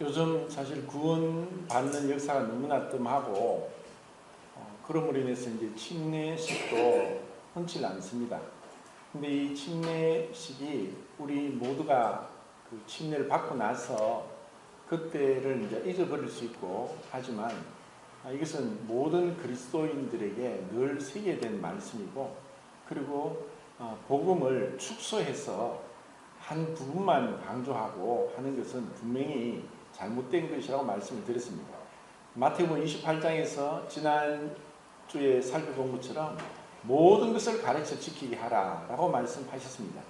요즘 사실 구원받는 역사가 너무나 뜸하고 그럼으로 인해서 이제 침례식도 흔치 않습니다. 근데 이 침례식이 우리 모두가 그 침례를 받고 나서 그때를 이제 잊어버릴 수 있고 하지만 이것은 모든 그리스도인들에게 늘 새겨된 말씀이고 그리고 복음을 축소해서 한 부분만 강조하고 하는 것은 분명히 잘못된 것이라고 말씀을 드렸습니다. 마태복음 28장에서 지난주에 살펴본 것처럼 모든 것을 가르쳐 지키게 하라라고 말씀하셨습니다.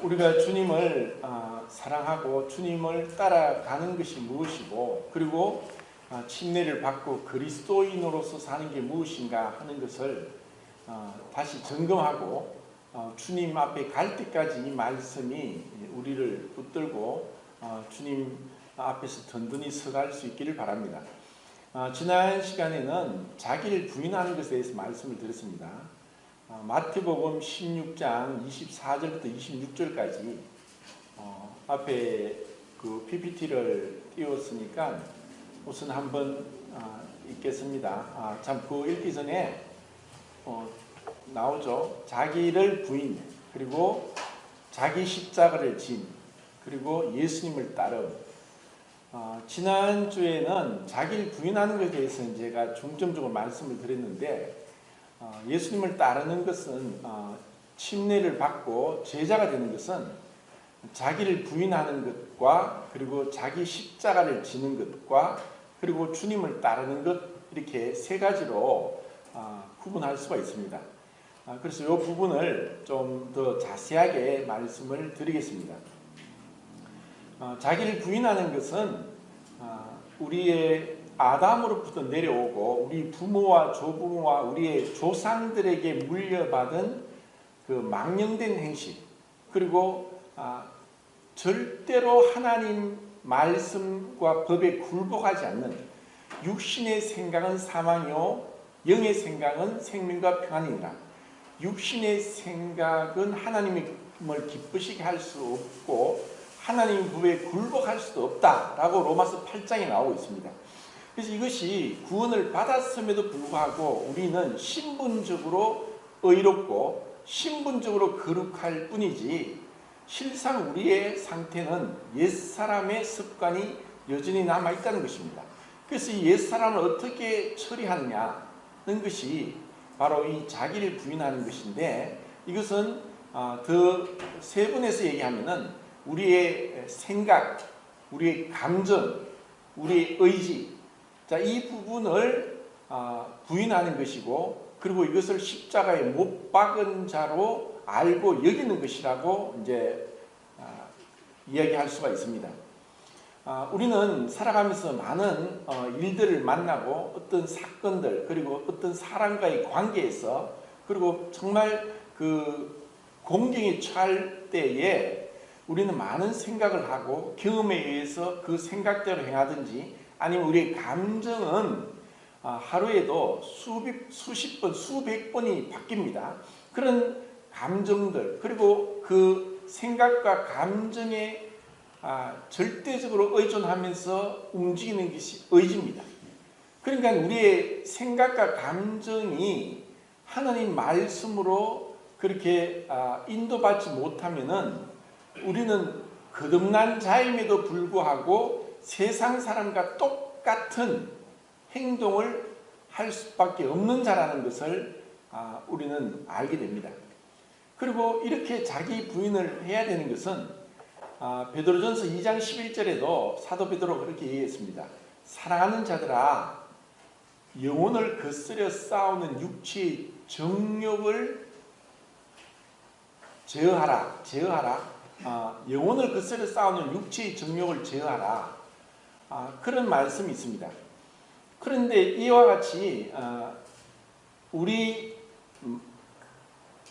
우리가 주님을 사랑하고 주님을 따라가는 것이 무엇이고 그리고 침례를 받고 그리스도인으로서 사는 게 무엇인가 하는 것을 다시 점검하고 주님 앞에 갈 때까지 이 말씀이 우리를 붙들고 주님 앞에서 든든히 서갈 수 있기를 바랍니다. 지난 시간에는 자기를 부인하는 것에 대해서 말씀을 드렸습니다. 마태복음 16장 24절부터 26절까지 앞에 그 PPT를 띄웠으니까 우선 한번 읽겠습니다. 참 그 읽기 전에 나오죠. 자기를 부인, 그리고 자기 십자가를 진, 그리고 예수님을 따름. 지난주에는 자기를 부인하는 것에 대해서 제가 중점적으로 말씀을 드렸는데 예수님을 따르는 것은 침례를 받고 제자가 되는 것은 자기를 부인하는 것과 그리고 자기 십자가를 지는 것과 그리고 주님을 따르는 것 이렇게 세 가지로 구분할 수가 있습니다. 그래서 이 부분을 좀 더 자세하게 말씀을 드리겠습니다. 자기를 부인하는 것은 우리의 아담으로부터 내려오고 우리 부모와 조부모와 우리의 조상들에게 물려받은 그 망령된 행실 그리고 절대로 하나님 말씀과 법에 굴복하지 않는 육신의 생각은 사망이요 영의 생각은 생명과 평안이니라. 육신의 생각은 하나님을 기쁘시게 할 수 없고 하나님 법에 굴복할 수도 없다라고 로마서 8장에 나오고 있습니다. 그래서 이것이 구원을 받았음에도 불구하고 우리는 신분적으로 의롭고 신분적으로 거룩할 뿐이지 실상 우리의 상태는 옛사람의 습관이 여전히 남아있다는 것입니다. 그래서 이 옛사람을 어떻게 처리하느냐는 것이 바로 이 자기를 부인하는 것인데 이것은 더 세분해서 얘기하면은 우리의 생각, 우리의 감정, 우리의 의지 이 부분을 부인하는 것이고 그리고 이것을 십자가에 못 박은 자로 알고 여기는 것이라고 이제 이야기할 수가 있습니다. 우리는 살아가면서 많은 일들을 만나고 어떤 사건들 그리고 어떤 사람과의 관계에서 그리고 정말 그 공경에 처할 때에 우리는 많은 생각을 하고 경험에 의해서 그 생각대로 행하든지 아니면 우리의 감정은 하루에도 수십 번, 수백 번이 바뀝니다. 그런 감정들 그리고 그 생각과 감정에 절대적으로 의존하면서 움직이는 것이 의지입니다. 그러니까 우리의 생각과 감정이 하나님 말씀으로 그렇게 인도받지 못하면은 우리는 거듭난 자임에도 불구하고 세상 사람과 똑같은 행동을 할 수밖에 없는 자라는 것을 우리는 알게 됩니다. 그리고 이렇게 자기 부인을 해야 되는 것은 베드로전서 2장 11절에도 사도 베드로가 그렇게 얘기했습니다. 사랑하는 자들아 영혼을 거스려 싸우는 육체의 정욕을 제어하라. 영혼을 거스려 싸우는 육체의 정욕을 제어하라. 그런 말씀이 있습니다. 그런데 이와 같이 우리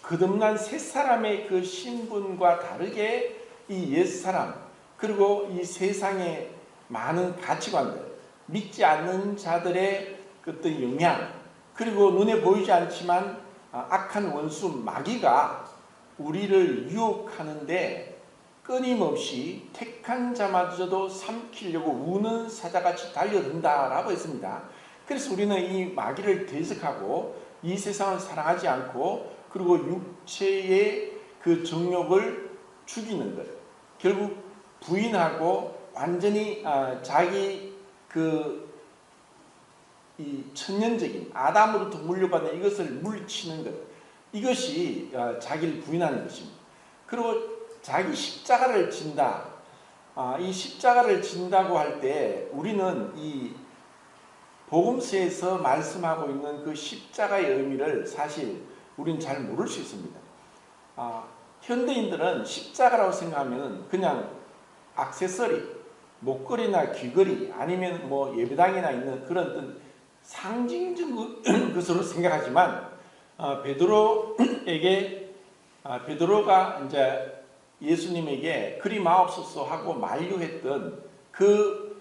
거듭난 새 사람의 그 신분과 다르게 이 옛사람 그리고 이 세상의 많은 가치관들 믿지 않는 자들의 어떤 영향 그리고 눈에 보이지 않지만 악한 원수 마귀가 우리를 유혹하는데 끊임없이 택한 자마저도 삼키려고 우는 사자같이 달려든다라고 했습니다. 그래서 우리는 이 마귀를 대적하고 이 세상을 사랑하지 않고 그리고 육체의 그 정욕을 죽이는 것, 결국 부인하고 완전히 자기 이 천연적인 아담으로부터 물려받은 이것을 물리치는 것, 이것이 자기를 부인하는 것입니다. 그리고 자기 십자가를 진다. 이 십자가를 진다고 할 때 우리는 이 복음서에서 말씀하고 있는 그 십자가의 의미를 사실 우리는 잘 모를 수 있습니다. 현대인들은 십자가라고 생각하면 그냥 액세서리, 목걸이나 귀걸이 아니면 뭐 예배당이나 있는 그런 어떤 상징적인 것으로 생각하지만 베드로가 이제 예수님에게 그리 마옵소서 하고 만류했던 그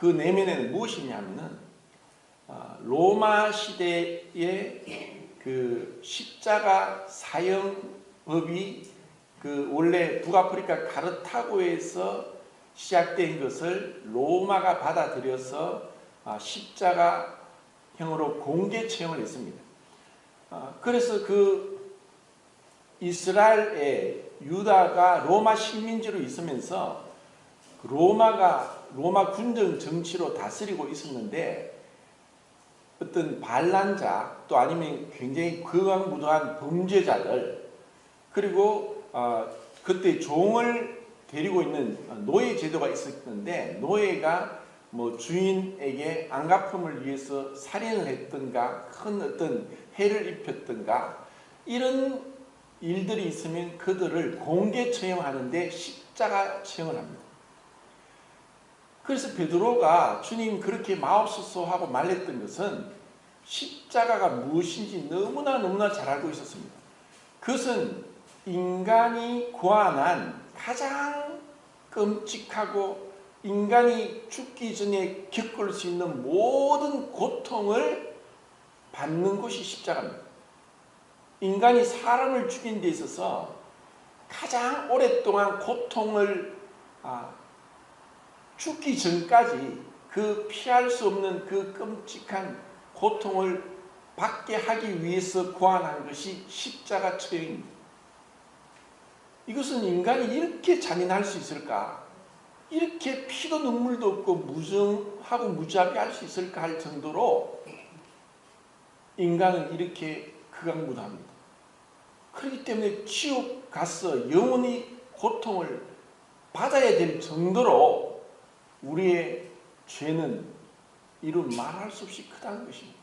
내면에는 무엇이냐면은 로마 시대의 그 십자가 사형법이 그 원래 북아프리카 카르타고에서 시작된 것을 로마가 받아들여서 십자가형으로 공개 처형을 했습니다. 그래서 그 이스라엘의 유다가 로마 식민지로 있으면서 로마 군정 정치로 다스리고 있었는데 어떤 반란자 또 아니면 굉장히 극악무도한 범죄자들 그리고 그때 종을 데리고 있는 노예 제도가 있었는데 노예가 뭐 주인에게 안갚음을 위해서 살인을 했던가 큰 어떤 해를 입혔던가 이런 일들이 있으면 그들을 공개 처형하는데 십자가 처형을 합니다. 그래서 베드로가 주님 그렇게 마옵소서 하고 말했던 것은 십자가가 무엇인지 너무나 잘 알고 있었습니다. 그것은 인간이 고안한 가장 끔찍하고 인간이 죽기 전에 겪을 수 있는 모든 고통을 받는 것이 십자가입니다. 인간이 사람을 죽인 데 있어서 가장 오랫동안 고통을 죽기 전까지 그 피할 수 없는 그 끔찍한 고통을 받게 하기 위해서 고안한 것이 십자가 처형입니다. 이것은 인간이 이렇게 잔인할 수 있을까? 이렇게 피도 눈물도 없고 무정하고 무자비할 수 있을까 할 정도로 인간은 이렇게 극악무도합니다. 그렇기 때문에 지옥 가서 영원히 고통을 받아야 될 정도로 우리의 죄는 이루 말할 수 없이 크다는 것입니다.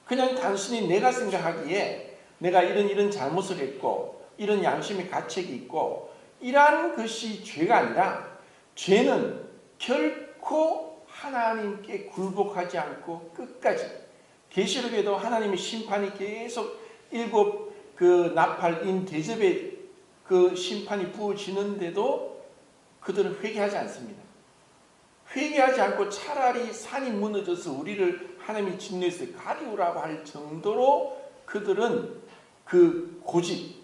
그냥 단순히 내가 생각하기에 내가 이런 잘못을 했고 이런 양심의 가책이 있고 이러한 것이 죄가 아니라 죄는 결코 하나님께 굴복하지 않고 끝까지 계시록에도 하나님의 심판이 계속 7 그 나팔인 대접에 그 심판이 부어지는데도 그들은 회개하지 않습니다. 회개하지 않고 차라리 산이 무너져서 우리를 하나님이 진노에서 가리우라고 할 정도로 그들은 그 고집,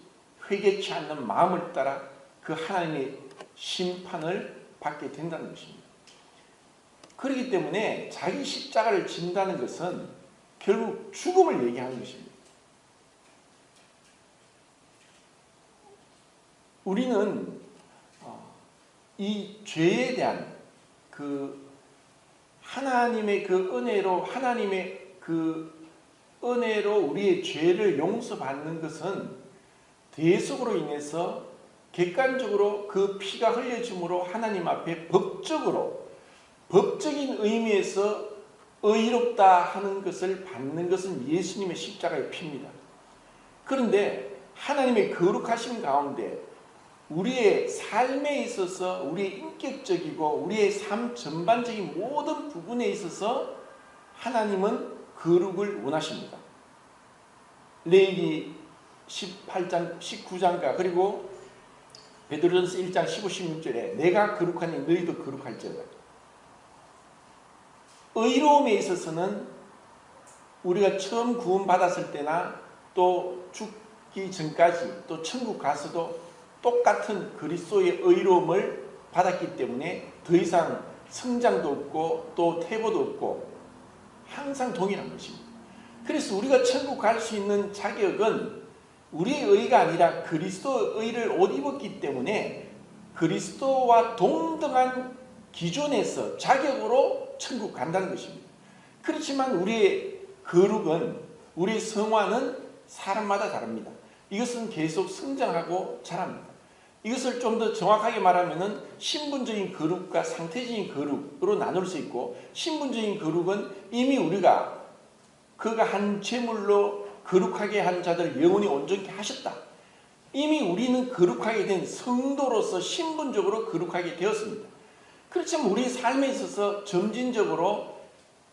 회개치 않는 마음을 따라 그 하나님의 심판을 받게 된다는 것입니다. 그렇기 때문에 자기 십자가를 진다는 것은 결국 죽음을 얘기하는 것입니다. 우리는 이 죄에 대한 그 하나님의 그 은혜로 우리의 죄를 용서받는 것은 대속으로 인해서 객관적으로 그 피가 흘려짐으로 하나님 앞에 법적인 의미에서 의롭다 하는 것을 받는 것은 예수님의 십자가의 피입니다. 그런데 하나님의 거룩하심 가운데 우리의 삶에 있어서 우리의 인격적이고 우리의 삶 전반적인 모든 부분에 있어서 하나님은 거룩을 원하십니다. 레위기 18장 19장과 그리고 베드로전서 1장 15, 16절에 내가 거룩하니 너희도 거룩할지어다. 의로움에 있어서는 우리가 처음 구원받았을 때나 또 죽기 전까지 또 천국 가서도 똑같은 그리스도의 의로움을 받았기 때문에 더 이상 성장도 없고 또 퇴보도 없고 항상 동일한 것입니다. 그래서 우리가 천국 갈 수 있는 자격은 우리의 의가 아니라 그리스도의 의를 옷 입었기 때문에 그리스도와 동등한 기준에서 자격으로 천국 간다는 것입니다. 그렇지만 우리의 거룩은, 우리의 성화는 사람마다 다릅니다. 이것은 계속 성장하고 자랍니다. 이것을 좀 더 정확하게 말하면 신분적인 거룩과 상태적인 거룩으로 나눌 수 있고, 신분적인 거룩은 이미 우리가 그가 한 제물로 거룩하게 한 자들 영원히 온전케 하셨다. 이미 우리는 거룩하게 된 성도로서 신분적으로 거룩하게 되었습니다. 그렇지만 우리 삶에 있어서 점진적으로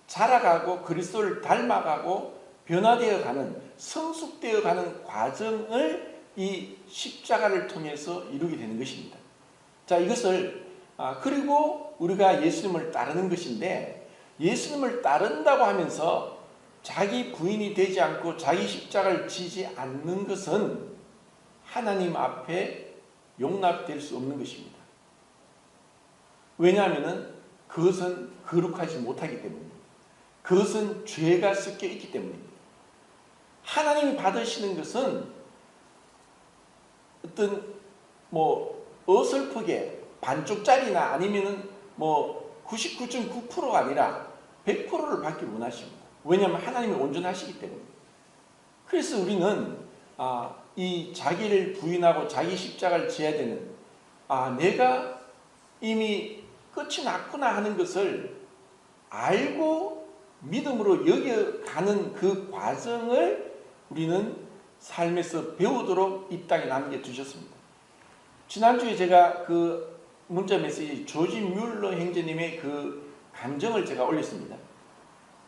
자라가고 그리스도를 닮아가고 변화되어 가는, 성숙되어 가는 과정을 이 십자가를 통해서 이루게 되는 것입니다. 자, 이것을 그리고 우리가 예수님을 따르는 것인데, 예수님을 따른다고 하면서 자기 부인이 되지 않고 자기 십자가를 지지 않는 것은 하나님 앞에 용납될 수 없는 것입니다. 왜냐하면 그것은 거룩하지 못하기 때문입니다. 그것은 죄가 섞여 있기 때문입니다. 하나님이 받으시는 것은 어떤 어설프게 반쪽짜리나 아니면은 99.9%가 아니라 100%를 받기 원하십니다. 왜냐하면 하나님이 온전하시기 때문입니다. 그래서 우리는 이 자기를 부인하고 자기 십자가를 지어야 되는, 내가 이미 끝이 났구나 하는 것을 알고 믿음으로 여겨가는 그 과정을 우리는 삶에서 배우도록 이 땅에 남겨두셨습니다. 지난주에 제가 그 문자 메시지 조지 뮬러 형제님의 그 감정을 제가 올렸습니다.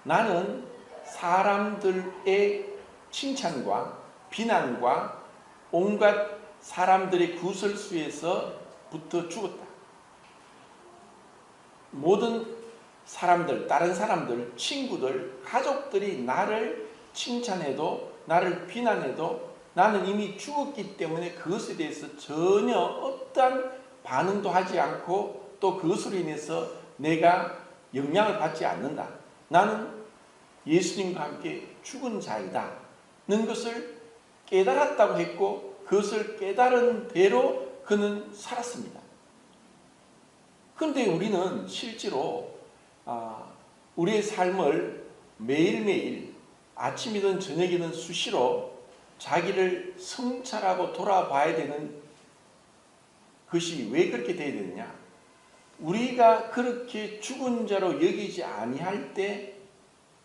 나는 사람들의 칭찬과 비난과 온갖 사람들의 구설수에서부터 죽었다. 모든 사람들, 다른 사람들, 친구들, 가족들이 나를 칭찬해도 나를 비난해도 나는 이미 죽었기 때문에 그것에 대해서 전혀 어떠한 반응도 하지 않고 또 그것으로 인해서 내가 영향을 받지 않는다. 나는 예수님과 함께 죽은 자이다 는 것을 깨달았다고 했고, 그것을 깨달은 대로 그는 살았습니다. 그런데 우리는 실제로 우리의 삶을 매일매일 아침이든 저녁이든 수시로 자기를 성찰하고 돌아봐야 되는 것이 왜 그렇게 되어야 되느냐? 우리가 그렇게 죽은 자로 여기지 아니할 때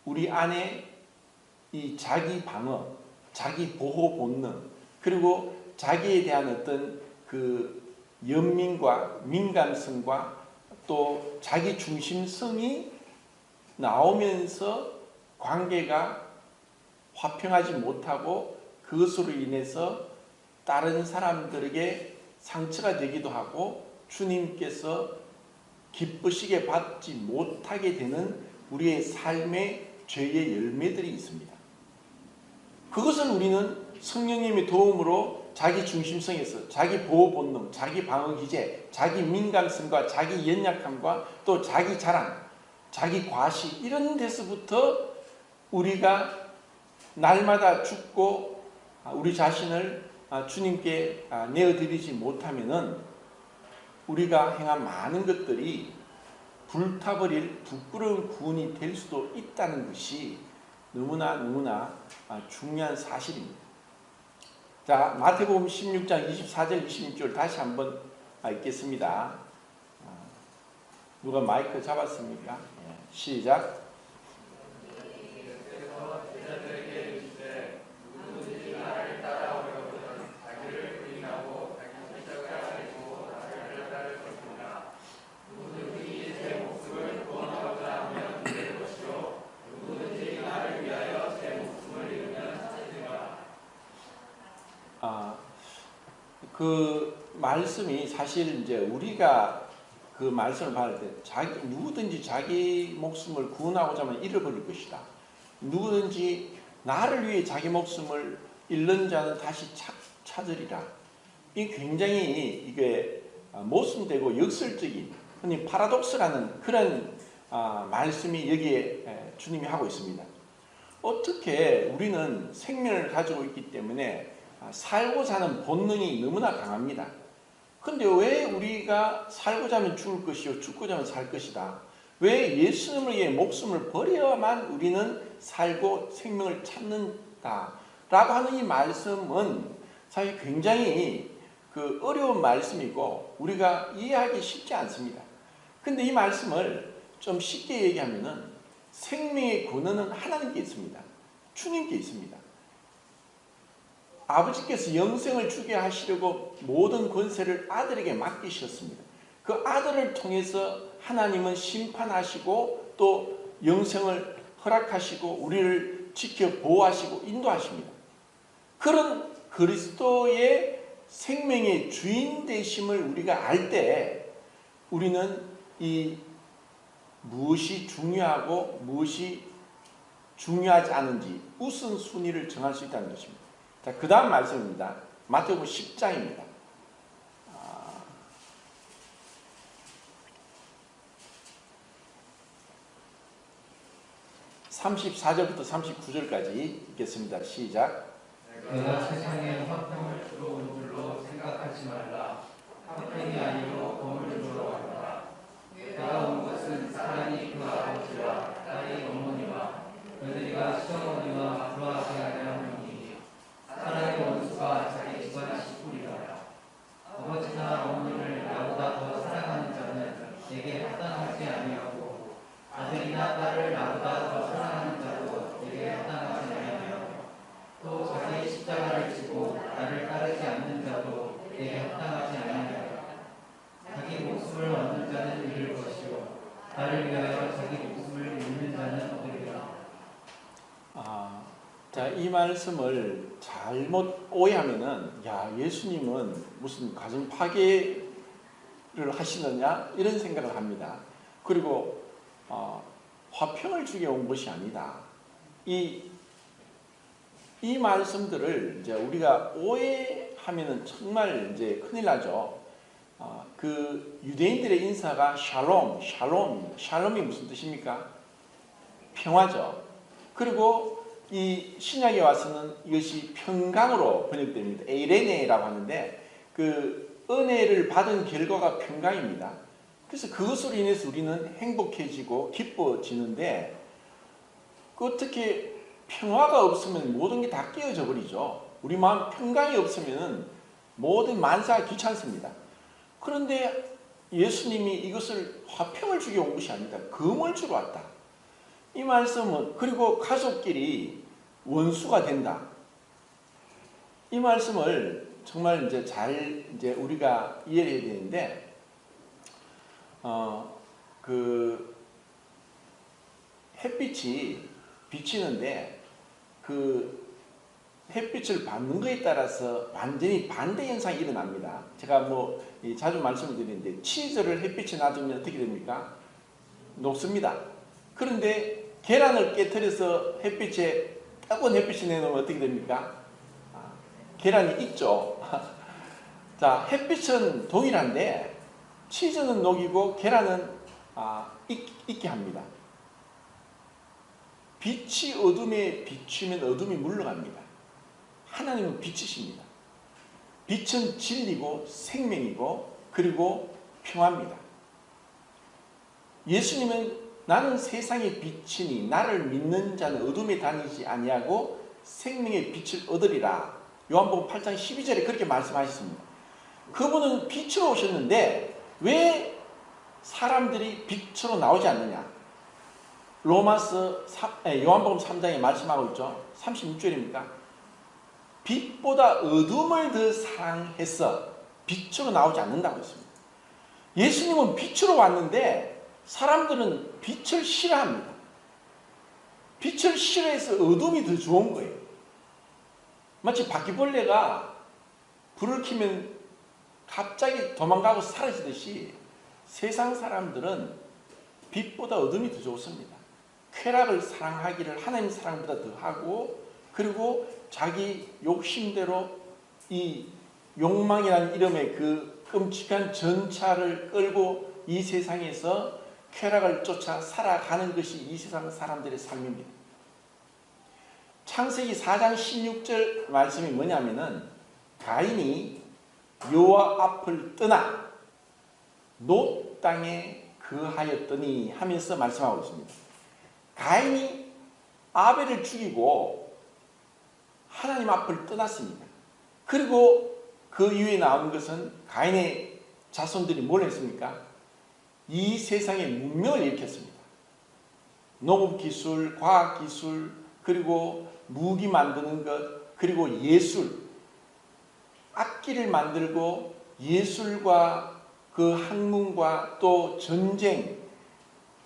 우리 안에 이 자기 방어, 자기 보호 본능, 그리고 자기에 대한 어떤 그 연민과 민감성과 또 자기 중심성이 나오면서 관계가 화평하지 못하고 그것으로 인해서 다른 사람들에게 상처가 되기도 하고 주님께서 기쁘시게 받지 못하게 되는 우리의 삶의 죄의 열매들이 있습니다. 그것을 우리는 성령님의 도움으로 자기 중심성에서 자기 보호 본능, 자기 방어 기제, 자기 민감성과 자기 연약함과 또 자기 자랑, 자기 과시, 이런 데서부터 우리가 날마다 죽고 우리 자신을 주님께 내어드리지 못하면은 우리가 행한 많은 것들이 불타버릴 부끄러운 구원이 될 수도 있다는 것이 너무나 중요한 사실입니다. 자, 마태복음 16장 24절 26절 다시 한번 읽겠습니다. 누가 마이크 잡았습니까? 시작. 그 말씀이 사실 이제 우리가 그 말씀을 받을 때 누구든지 자기 목숨을 구원하고자 하면 잃어버릴 것이다. 누구든지 나를 위해 자기 목숨을 잃는 자는 다시 찾으리라. 이 굉장히 이게 모순되고 역설적인 흔히 파라독스라는 그런 말씀이 여기에 주님이 하고 있습니다. 어떻게 우리는 생명을 가지고 있기 때문에 살고자 하는 본능이 너무나 강합니다. 근데 왜 우리가 살고자 하면 죽을 것이요 죽고자 하면 살 것이다. 왜 예수님을 위해 목숨을 버려야만 우리는 살고 생명을 찾는다 라고 하는 이 말씀은 사실 굉장히 어려운 말씀이고 우리가 이해하기 쉽지 않습니다. 근데 이 말씀을 좀 쉽게 얘기하면은 생명의 권한은 하나님께 있습니다. 주님께 있습니다. 아버지께서 영생을 주게 하시려고 모든 권세를 아들에게 맡기셨습니다. 그 아들을 통해서 하나님은 심판하시고 또 영생을 허락하시고 우리를 지켜 보호하시고 인도하십니다. 그런 그리스도의 생명의 주인 되심을 우리가 알 때 우리는 이 무엇이 중요하고 무엇이 중요하지 않은지 우선순위를 정할 수 있다는 것입니다. 자, 그 다음 말씀입니다. 마태복음 10장입니다. 34절부터 39절까지 읽겠습니다. 시작. 내가 세상에 화평을 주러 온 줄로 생각하지 말라. 화평이 아니요 검을 주러 왔다. 내가 온 것은 사람이 그 아버지와 딸이 어머니와 며느리가 시어머니와 불화하게 하려 함이니 사람의 원수가 자기 집안 식구리라. 아버지나 어머니를 나보다 더 사랑하는 자는 내게 합당하지 아니하고 아들이나 딸을 나보다 더 사랑하는 자도 내게 합당하지 아니하며 또 자기 십자가를 지고 나를 따르지 않는 자도 내게 합당하지 아니하며 자기 목숨을 얻는 자는 잃을 것이요 나를 위하여 자기 목숨을 잃는 자는 얻으리라. 자, 이 말씀을 잘못 오해하면은 야, 예수님은 무슨 가정 파괴를 하시느냐 이런 생각을 합니다. 그리고 화평을 주게 온 것이 아니다. 이 말씀들을 이제 우리가 오해하면은 정말 이제 큰일 나죠. 그 유대인들의 인사가 샬롬입니다. 샬롬이 무슨 뜻입니까? 평화죠. 그리고 이 신약에 와서는 이것이 평강으로 번역됩니다. 에이레네라고 하는데 그 은혜를 받은 결과가 평강입니다. 그래서 그것으로 인해서 우리는 행복해지고 기뻐지는데 어떻게 평화가 없으면 모든 게 다 깨어져 버리죠. 우리 마음 평강이 없으면 모든 만사가 귀찮습니다. 그런데 예수님이 이것을 화평을 주게 온 것이 아니다. 금을 주러 왔다. 이 말씀은 그리고 가족끼리 원수가 된다. 이 말씀을 정말 이제 잘 이제 우리가 이해를 해야 되는데 그 햇빛이 비치는데 그 햇빛을 받는 것에 따라서 완전히 반대 현상이 일어납니다. 제가 뭐 자주 말씀을 드리는데 치즈를 햇빛에 놔두면 어떻게 됩니까? 녹습니다. 그런데 계란을 깨트려서 햇빛에 따가운 햇빛에 내놓으면 어떻게 됩니까? 계란이 익죠. 자, 햇빛은 동일한데 치즈는 녹이고 계란은 익게 합니다. 빛이 어둠에 비추면 어둠이 물러갑니다. 하나님은 빛이십니다. 빛은 진리고 생명이고 그리고 평화입니다. 예수님은 나는 세상의 빛이니 나를 믿는 자는 어둠에 다니지 아니하고 생명의 빛을 얻으리라. 요한복음 8장 12절에 그렇게 말씀하셨습니다. 그분은 빛으로 오셨는데 왜 사람들이 빛으로 나오지 않느냐? 요한복음 3장에 말씀하고 있죠. 36절입니까? 빛보다 어둠을 더 사랑해서 빛으로 나오지 않는다고 했습니다. 예수님은 빛으로 왔는데 사람들은 빛을 싫어합니다. 빛을 싫어해서 어둠이 더 좋은 거예요. 마치 바퀴벌레가 불을 켜면 갑자기 도망가고 사라지듯이 세상 사람들은 빛보다 어둠이 더 좋습니다. 쾌락을 사랑하기를 하나님 사랑보다 더 하고 그리고 자기 욕심대로 이 욕망이라는 이름의 그 끔찍한 전차를 끌고 이 세상에서 쾌락을 쫓아 살아가는 것이 이 세상 사람들의 삶입니다. 창세기 4장 16절 말씀이 뭐냐면은 가인이 여호와 앞을 떠나 노 땅에 거하였더니 하면서 말씀하고 있습니다. 가인이 아벨을 죽이고 하나님 앞을 떠났습니다. 그리고 그 이후에 나온 것은 가인의 자손들이 뭘 했습니까? 이 세상에 문명을 일으켰습니다. 농업기술, 과학기술, 그리고 무기 만드는 것, 그리고 예술, 악기를 만들고 예술과 그 학문과 또 전쟁,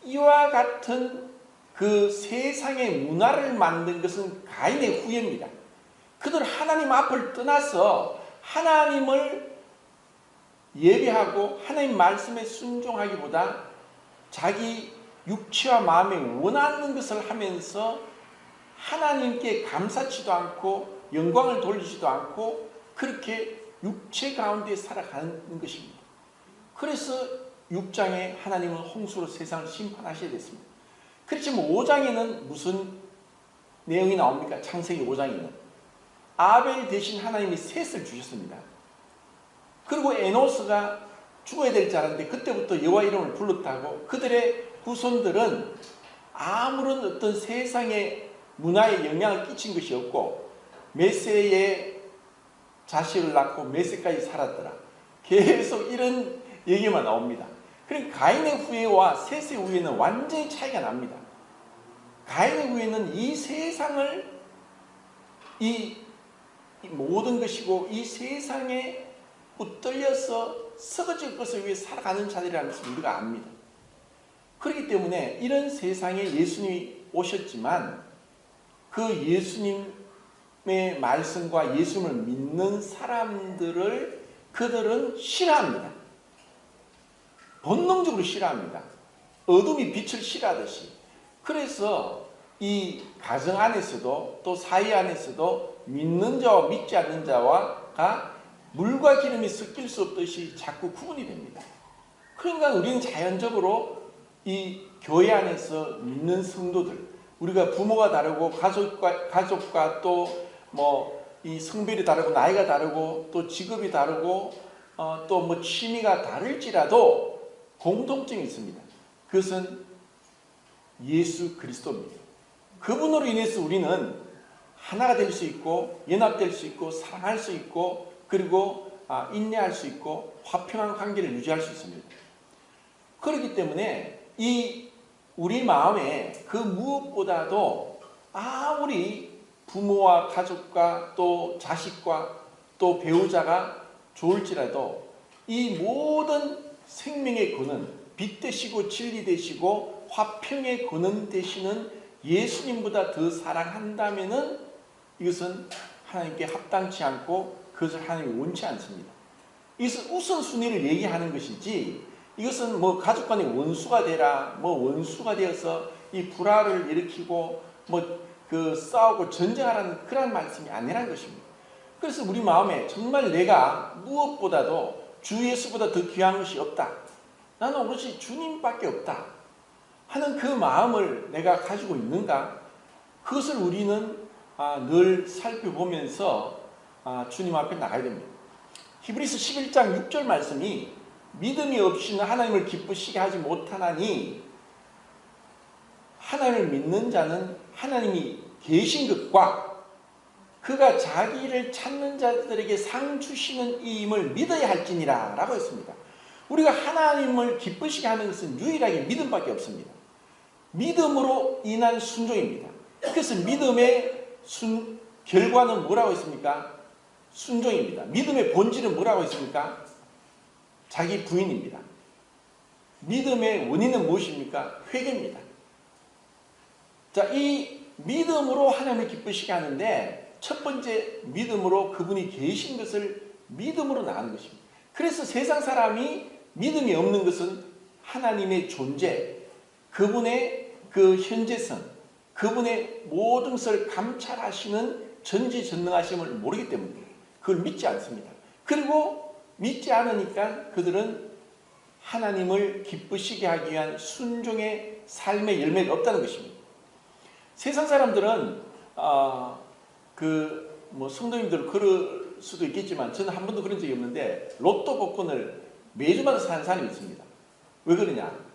이와 같은 그 세상의 문화를 만든 것은 가인의 후예입니다. 그들 하나님 앞을 떠나서 하나님을 예배하고 하나님 말씀에 순종하기보다 자기 육체와 마음에 원하는 것을 하면서 하나님께 감사치도 않고 영광을 돌리지도 않고 그렇게 육체 가운데 살아가는 것입니다. 그래서 6장에 하나님은 홍수로 세상을 심판하셔야 됐습니다. 그렇지만 5장에는 무슨 내용이 나옵니까? 창세기 5장에는 아벨 대신 하나님이 셋을 주셨습니다. 그리고 에노스가 죽어야 될 줄 알았는데 그때부터 여호와 이름을 불렀다고 그들의 후손들은 아무런 어떤 세상의 문화에 영향을 끼친 것이 없고 메세의 자식을 낳고 메세까지 살았더라. 계속 이런 얘기만 나옵니다. 그러니까 가인의 후예와 셋의 후예는 완전히 차이가 납니다. 가인의 후예는 이 세상을 이 모든 것이고 이 세상에 붙들려서 썩어질 것을 위해 살아가는 자들이라는 것을 우리가 압니다. 그렇기 때문에 이런 세상에 예수님이 오셨지만 그 예수님의 말씀과 예수님을 믿는 사람들을 그들은 싫어합니다. 본능적으로 싫어합니다. 어둠이 빛을 싫어하듯이. 그래서 이 가정 안에서도 또 사회 안에서도 믿는 자와 믿지 않는 자가 물과 기름이 섞일 수 없듯이 자꾸 구분이 됩니다. 그러니까 우리는 자연적으로 이 교회 안에서 믿는 성도들, 우리가 부모가 다르고 가족과 또 뭐 이 성별이 다르고 나이가 다르고 또 직업이 다르고 또 뭐 취미가 다를지라도 공통점이 있습니다. 그것은 예수 그리스도입니다. 그분으로 인해서 우리는 하나가 될 수 있고 연합될 수 있고 사랑할 수 있고 그리고 인내할 수 있고 화평한 관계를 유지할 수 있습니다. 그렇기 때문에 이 우리 마음에 그 무엇보다도 아무리 부모와 가족과 또 자식과 또 배우자가 좋을지라도 이 모든 생명의 근원, 빛 되시고 진리 되시고 화평의 근원 되시는 예수님보다 더 사랑한다면은 이것은 하나님께 합당치 않고 그것을 하나님이 원치 않습니다. 이것은 우선순위를 얘기하는 것이지 이것은 뭐 가족 간의 원수가 되라, 뭐 원수가 되어서 이 불화를 일으키고 뭐 그 싸우고 전쟁하라는 그런 말씀이 아니라는 것입니다. 그래서 우리 마음에 정말 내가 무엇보다도 주 예수보다 더 귀한 것이 없다. 나는 오롯이 주님밖에 없다. 하는 그 마음을 내가 가지고 있는가? 그것을 우리는 늘 살펴보면서 주님 앞에 나가야 됩니다. 히브리서 11장 6절 말씀이 믿음이 없이는 하나님을 기쁘시게 하지 못하나니 하나님을 믿는 자는 하나님이 계신 것과 그가 자기를 찾는 자들에게 상 주시는 이임을 믿어야 할지니라 라고 했습니다. 우리가 하나님을 기쁘시게 하는 것은 유일하게 믿음밖에 없습니다. 믿음으로 인한 순종입니다. 그래서 믿음의 결과는 뭐라고 했습니까? 순종입니다. 믿음의 본질은 뭐라고 했습니까? 자기 부인입니다. 믿음의 원인은 무엇입니까? 회개입니다. 자, 이 믿음으로 하나님을 기쁘시게 하는데 첫 번째 믿음으로 그분이 계신 것을 믿음으로 나가는 것입니다. 그래서 세상 사람이 믿음이 없는 것은 하나님의 존재, 그분의 그 현재성, 그분의 모든 것을 감찰하시는 전지전능하심을 모르기 때문입니다. 그걸 믿지 않습니다. 그리고 믿지 않으니까 그들은 하나님을 기쁘시게 하기 위한 순종의 삶의 열매가 없다는 것입니다. 세상 사람들은 성도님들 그럴 수도 있겠지만 저는 한 번도 그런 적이 없는데 로또 복권을 매주마다 사는 사람이 있습니다. 왜 그러냐?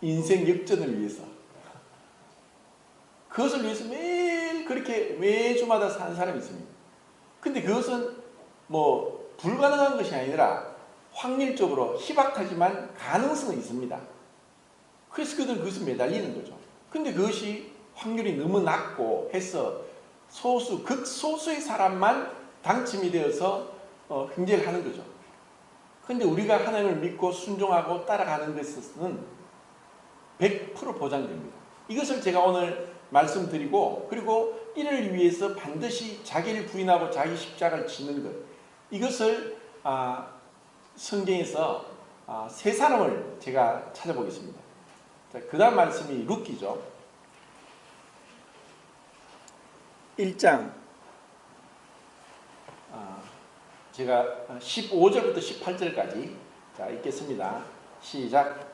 인생 역전을 위해서. 그것을 위해서 매일 그렇게 매주마다 사는 사람이 있습니다. 근데 그것은 불가능한 것이 아니라 확률적으로 희박하지만 가능성은 있습니다. 그래서 그들은 그것을 매달리는 거죠. 근데 그것이 확률이 너무 낮고 해서 극소수의 사람만 당첨이 되어서 흥재를 하는 거죠. 근데 우리가 하나님을 믿고 순종하고 따라가는 것은 100% 보장됩니다. 이것을 제가 오늘 말씀드리고, 그리고 이를 위해서 반드시 자기를 부인하고 자기 십자가를 지는 것, 이것을 성경에서 세 사람을 제가 찾아보겠습니다. 그 다음 말씀이 룻기죠. 1장 제가 15절부터 18절까지 읽겠습니다. 시작.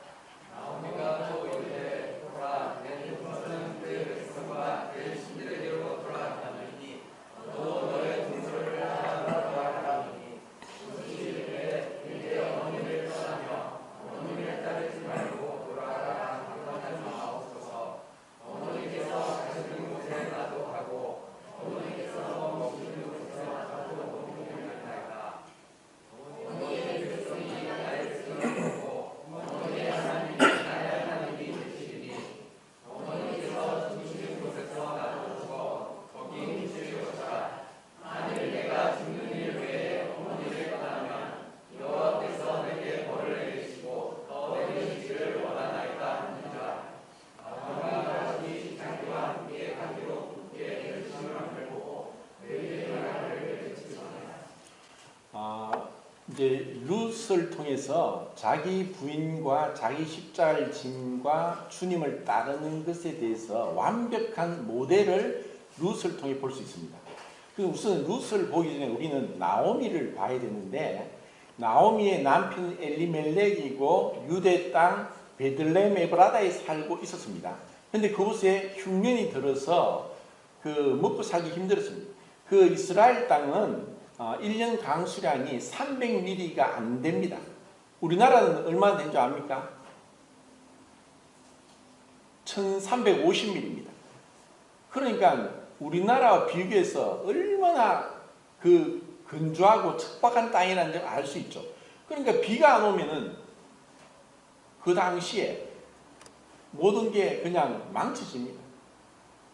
나오미가 또 이르되 보라 내 동서는 그 백성과 내 신들에게로 돌아가느니 너도 너의 동서를 하나로 하라니 이르되 이제 어머니를 떠나며 어머니를 따르지 말고 돌아가라 하지 마옵소서. 어머니께서 가시는 곳에 나도 가고 어머니께서 먹이는 곳에 나도 먹으리이다. 어머니의 백성이 나의 백성을 보고 어머니의 하나님이 나의 하나님이 되시리니 어머니께서 죽으신 곳에서 나도 죽어 거기 계실 것이라. 만일 내가 죽는 일 외에 어머니를 떠나면 여호와께서 내게 벌을 내리시고 더 내리시기를 원하나이다 하니라. 나무가 다시 자기와 함께 가기로 굳게 결심을 하고 내게 나를 외치시니. 이제 룻을 통해서 자기 부인과 자기 십자가를 짐과 주님을 따르는 것에 대해서 완벽한 모델을 룻을 통해 볼 수 있습니다. 그래서 우선 룻을 보기 전에 우리는 나오미를 봐야 되는데, 나오미의 남편 엘리멜렉이고 유대 땅 베들레헴 에브라다에 살고 있었습니다. 그런데 그곳에 흉년이 들어서 먹고 살기 힘들었습니다. 그 이스라엘 땅은 1년 강수량이 300mm가 안 됩니다. 우리나라는 얼마나 된 줄 압니까? 1350mm입니다. 그러니까 우리나라와 비교해서 얼마나 건조하고 척박한 땅이라는 걸 알 수 있죠. 그러니까 비가 안 오면은 그 당시에 모든 게 그냥 망쳐집니다.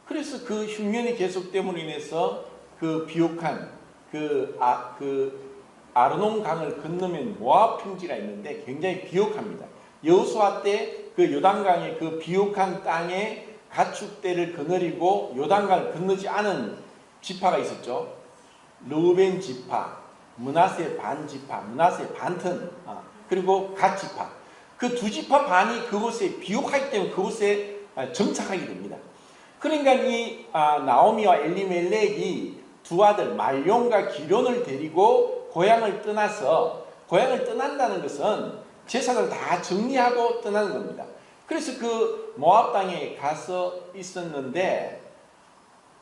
그래서 그 흉년이 계속됨으로 인해서 그 비옥한 아르논 강을 건너면 모압 평지가 있는데 굉장히 비옥합니다. 여호수아 때 그 요단강의 그 비옥한 땅에 가축대를 거느리고 요단강을 건너지 않은 지파가 있었죠. 르우벤 지파, 므낫세 반 지파, 므낫세 반튼, 그리고 갓 지파. 그 두 지파 반이 그곳에 비옥하기 때문에 그곳에 정착하게 됩니다. 그러니까 이 나오미와 엘리멜렉이 두 아들 말용과 기론을 데리고 고향을 떠나서, 고향을 떠난다는 것은 재산을 다 정리하고 떠나는 겁니다. 그래서 그 모압 땅에 가서 있었는데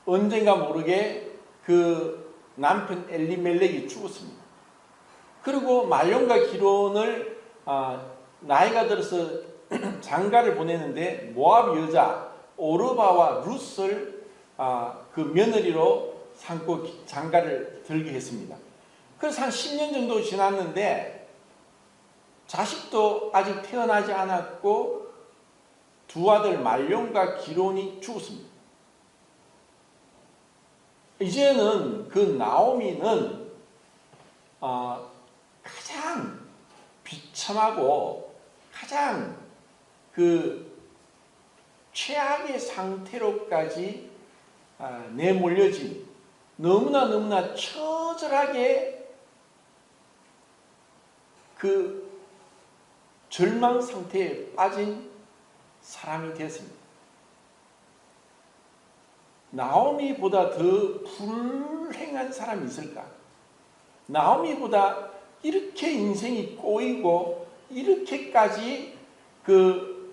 언젠가 모르게 그 남편 엘리멜렉이 죽었습니다. 그리고 말용과 기론을 나이가 들어서 장가를 보내는데 모압 여자 오르바와 룻을 그 며느리로 삼고 장가를 들게 했습니다. 그래서 한 10년 정도 지났는데 자식도 아직 태어나지 않았고 두 아들 말용과 기론이 죽었습니다. 이제는 그 나오미는 가장 비참하고 가장 최악의 상태로까지 내몰려진, 너무나 처절하게 절망 상태에 빠진 사람이 되었습니다. 나오미보다 더 불행한 사람이 있을까? 나오미보다 이렇게 인생이 꼬이고 이렇게까지 그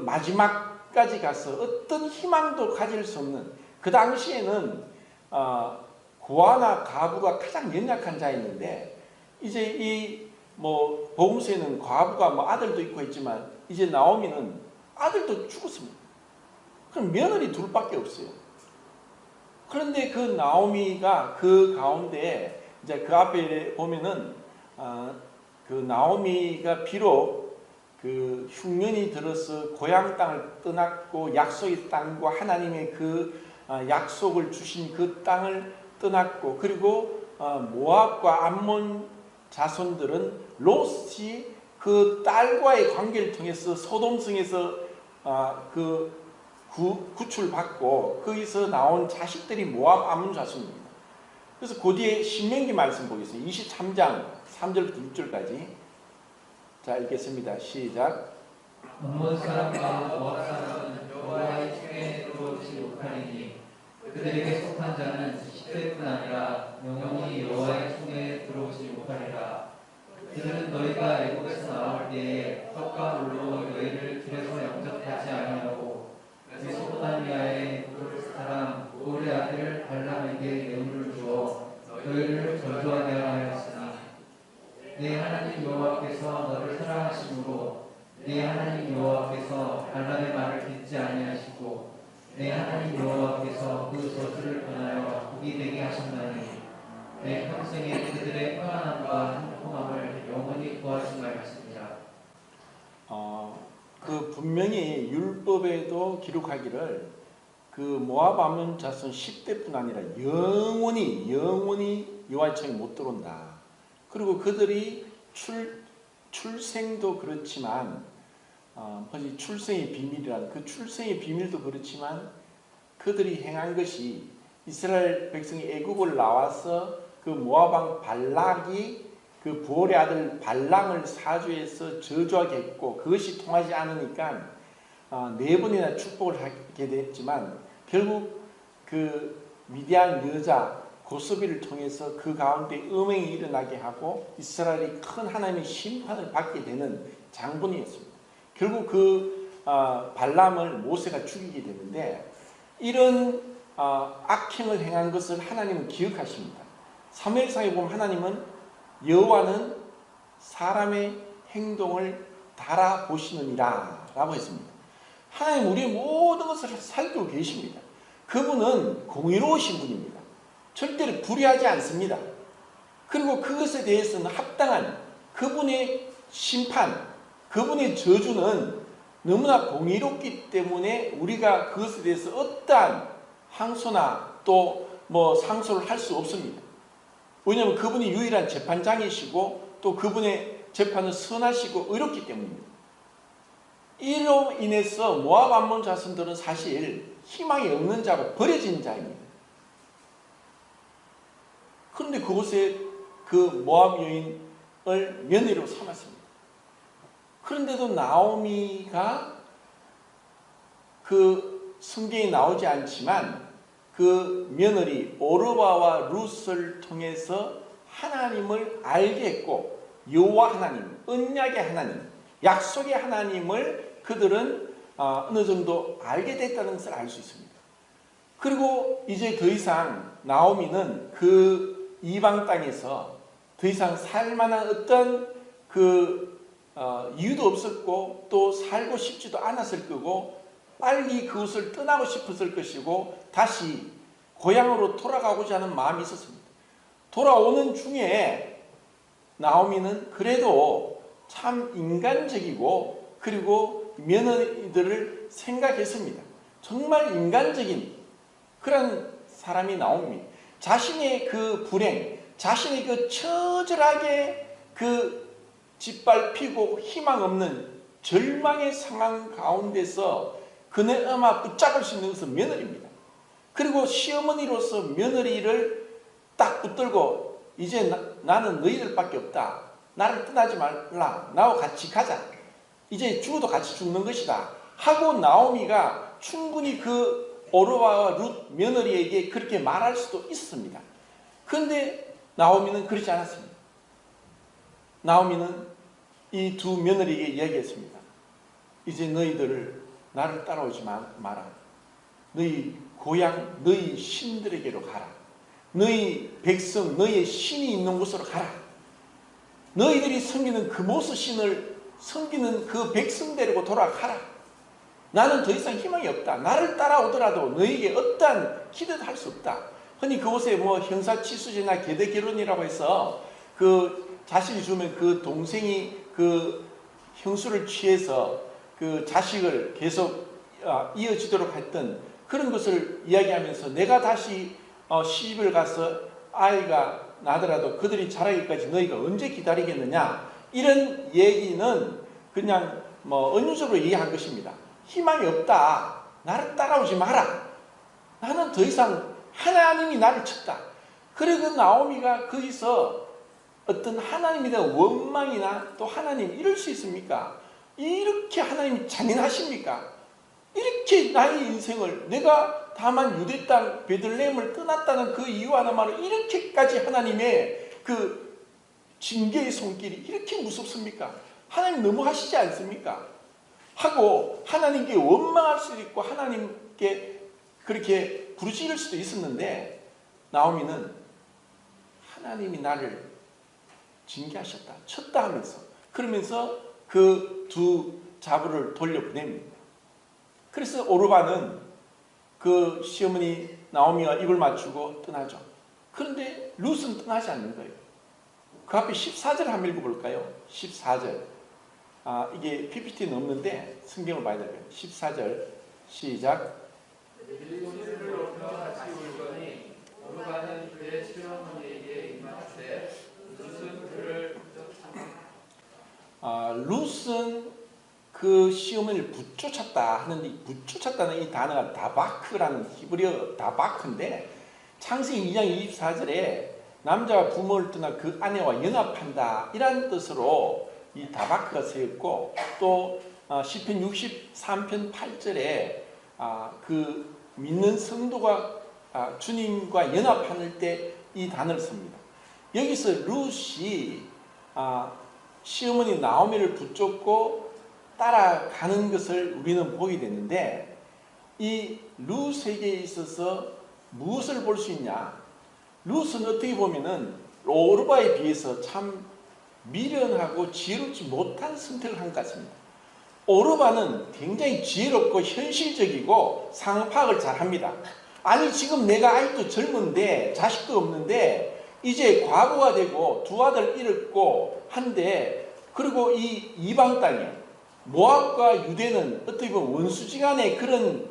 마지막까지 가서 어떤 희망도 가질 수 없는, 그 당시에는 고아나 가부가 가장 연약한 자였는데, 이제 이 복음서에는 과부가 아들도 있고 했지만 이제 나오미는 아들도 죽었습니다. 그럼 며느리 둘밖에 없어요. 그런데 그 나오미가 그 가운데 이제 그 앞에 보면은 그 나오미가 비록 그 흉년이 들어서 고향 땅을 떠났고 약속의 땅과 하나님의 그 약속을 주신 그 땅을 떠났고, 그리고 모압과 암몬 자손들은 롯이 그 딸과의 관계를 통해서 소돔성에서 구출받고 거기서 나온 자식들이 모압 암몬 자손입니다. 그래서 그 뒤에 신명기 말씀 보겠습니다. 23장 3절부터 6절까지. 자, 읽겠습니다. 시작. 암몬 사람과 모압 사람은 여호와의 총에 들어오지 못하리니 그들에게 속한 자는 10대뿐 아니라 영원히 여호와의 총에 들어오지 못하리라. 그들은 너희가 애굽에서 나올 때에 떡과 물로 너희를 길에서 영접하지 아니하고 메소포타미아의 사람 우리 아들 발람에게 예물을 주어 너희를 저주하게 하였으니 내 하나님 여호와께서 너를 사랑하심으로 내 하나님 여호와께서 발람의 말을 듣지 아니하시고 내 하나님 여호와께서 그 저주를 변하여 복이 되게 하셨나니 내 평생에 그들의 평안함과 행복함을 영원히 구하지 말지니라. 그 분명히 율법에도 기록하기를 그 모압 암몬 자손 10대뿐 아니라 영원히 여호와의 총에 못 들어온다. 그리고 그들이 출생도 그렇지만 출생의 비밀이라는 그 출생의 비밀도 그렇지만 그들이 행한 것이 이스라엘 백성이 애굽을 나와서 그 모압왕 발락이 그 부올의 아들 발람을 사주해서 저주하게 했고, 그것이 통하지 않으니까 4번이나 축복을 하게 됐지만 결국 그 위대한 여자 고소비를 통해서 그 가운데 음행이 일어나게 하고 이스라엘이 큰 하나님의 심판을 받게 되는 장본이었습니다. 결국 그 발람을 모세가 죽이게 되는데, 이런 악행을 행한 것을 하나님은 기억하십니다. 사무엘상에 보면 하나님은 여호와는 사람의 행동을 달아보시느니라 라고 했습니다. 하나님 우리의 모든 것을 살피고 계십니다. 그분은 공의로우신 분입니다. 절대로 불의하지 않습니다. 그리고 그것에 대해서는 합당한 그분의 심판, 그분의 저주는 너무나 공의롭기 때문에 우리가 그것에 대해서 어떠한 항소나 또 상소를 할 수 없습니다. 왜냐하면 그분이 유일한 재판장이시고 또 그분의 재판은 선하시고 의롭기 때문입니다. 이로 인해서 모압 암몬 자손들은 사실 희망이 없는 자고 버려진 자입니다. 그런데 그곳에 그 모압 여인을 며느리로 삼았습니다. 그런데도 나오미가 그 성경에 나오지 않지만 그 며느리 오르바와 룻을 통해서 하나님을 알게 했고, 여호와 하나님, 언약의 하나님, 약속의 하나님을 그들은 어느 정도 알게 됐다는 것을 알 수 있습니다. 그리고 이제 더 이상 나오미는 그 이방 땅에서 더 이상 살만한 어떤 이유도 없었고 또 살고 싶지도 않았을 거고, 빨리 그곳을 떠나고 싶었을 것이고 다시 고향으로 돌아가고자 하는 마음이 있었습니다. 돌아오는 중에 나오미는 그래도 참 인간적이고 그리고 며느리들을 생각했습니다. 정말 인간적인 그런 사람이 나옵니다. 자신의 그 불행, 자신의 그 처절하게 그 짓밟히고 희망 없는 절망의 상황 가운데서 그나마 붙잡을 수 있는 것은 며느리입니다. 그리고 시어머니로서 며느리를 딱 붙들고 이제 나는 너희들밖에 없다. 나를 떠나지 말라. 나와 같이 가자. 이제 죽어도 같이 죽는 것이다. 하고 나오미가 충분히 그 오르바와 룻 며느리에게 그렇게 말할 수도 있습니다. 그런데 나오미는 그렇지 않았습니다. 나오미는 이 두 며느리에게 이야기했습니다. 이제 너희들 나를 따라오지 마라. 너희 고향, 너희 신들에게로 가라. 너희 백성, 너희의 신이 있는 곳으로 가라. 너희들이 섬기는 그 모스 신을 섬기는 그 백성 데리고 돌아가라. 나는 더 이상 희망이 없다. 나를 따라오더라도 너희에게 어떠한 기대도 할 수 없다. 흔히 그곳에 뭐 형사치수제나 계대결혼이라고 해서 그 자식이 주면 그 동생이 그 형수를 취해서 그 자식을 계속 이어지도록 했던 그런 것을 이야기하면서 내가 다시 시집을 가서 아이가 나더라도 그들이 자라기까지 너희가 언제 기다리겠느냐, 이런 얘기는 그냥 뭐 은유적으로 이해한 것입니다. 희망이 없다. 나를 따라오지 마라. 나는 더 이상 하나님이 나를 쳤다. 그리고 나오미가 거기서 어떤 하나님에 대한 원망이나 또 하나님 이럴 수 있습니까? 이렇게 하나님이 잔인하십니까? 이렇게 나의 인생을 내가 다만 유대 땅 베들레헴을 떠났다는 그 이유 하나만으로 이렇게까지 하나님의 그 징계의 손길이 이렇게 무섭습니까? 하나님 너무하시지 않습니까? 하고 하나님께 원망할 수도 있고 하나님께 그렇게 부르짖을 수도 있었는데 나오미는 하나님이 나를 징계하셨다, 쳤다 하면서 그러면서 그 두 자부를 돌려보냅니다. 그래서 오르바는 그 시어머니 나오미와 입을 맞추고 떠나죠. 그런데 룻은 떠나지 않는 거예요. 그 앞에 14절 한번 읽어볼까요? 14절. 이게 PPT는 없는데 성경을 봐야 돼요. 14절 시작. 빌리고스를 높여 같이 울거니 오르바는 그의 시어머니에게 임하되 룻은 그를 룻은 그 시어머니를 붙쫓았다 하는데, 붙쫓았다는 이 단어가 다바크라는 히브리어 다바크인데, 창세기 2장 24절에 남자가 부모를 떠나 그 아내와 연합한다 이란 뜻으로 이 다바크가 쓰였고, 또 시편 63편 8절에 그 믿는 성도가 주님과 연합할 때 이 단어를 씁니다. 여기서 룻이 시어머니 나오미를 붙잡고 따라가는 것을 우리는 보게 되는데, 이 룻에게 있어서 무엇을 볼 수 있냐? 룻은 어떻게 보면은 오르바에 비해서 참 미련하고 지혜롭지 못한 선택을 한 것 같습니다. 오르바는 굉장히 지혜롭고 현실적이고 상황 파악을 잘합니다. 아니 지금 내가 아직도 젊은데 자식도 없는데 이제 과부가 되고 두 아들 잃었고 한데, 그리고 이 이방 땅에 모압과 유대는 어떻게 보면 원수지간의 그런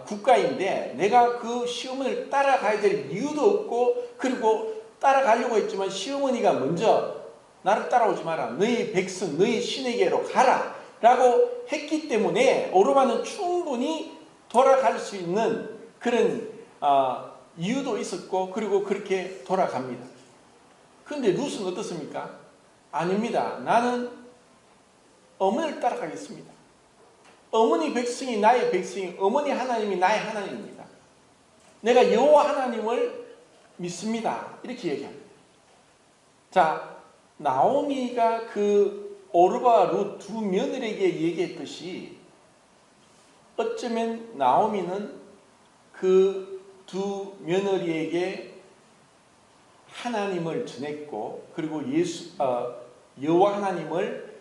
국가인데 내가 그 시어머니를 따라가야 될 이유도 없고, 그리고 따라가려고 했지만 시어머니가 먼저 나를 따라오지 마라, 너희 백성 너희 신에게로 가라 라고 했기 때문에 오르바는 충분히 돌아갈 수 있는 그런 이유도 있었고, 그리고 그렇게 돌아갑니다. 그런데 룻은 어떻습니까? 아닙니다. 나는 어머니를 따라가겠습니다. 어머니 백성이 나의 백성이, 어머니 하나님이 나의 하나님입니다. 내가 여호와 하나님을 믿습니다. 이렇게 얘기합니다. 자, 나오미가 그 오르바와 룻 두 며느리에게 얘기했듯이 어쩌면 나오미는 그 두 며느리에게 하나님을 전했고, 그리고 여호와 하나님을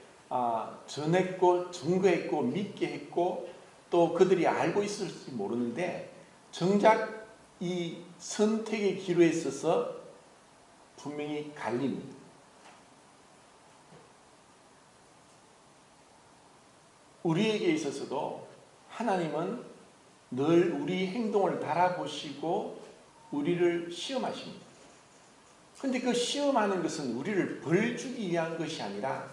전했고 증거했고 믿게 했고, 또 그들이 알고 있을지 모르는데 정작 이 선택의 기로에 있어서 분명히 갈립니다. 우리에게 있어서도 하나님은 늘 우리 행동을 바라보시고 우리를 시험하십니다. 그런데 그 시험하는 것은 우리를 벌 주기 위한 것이 아니라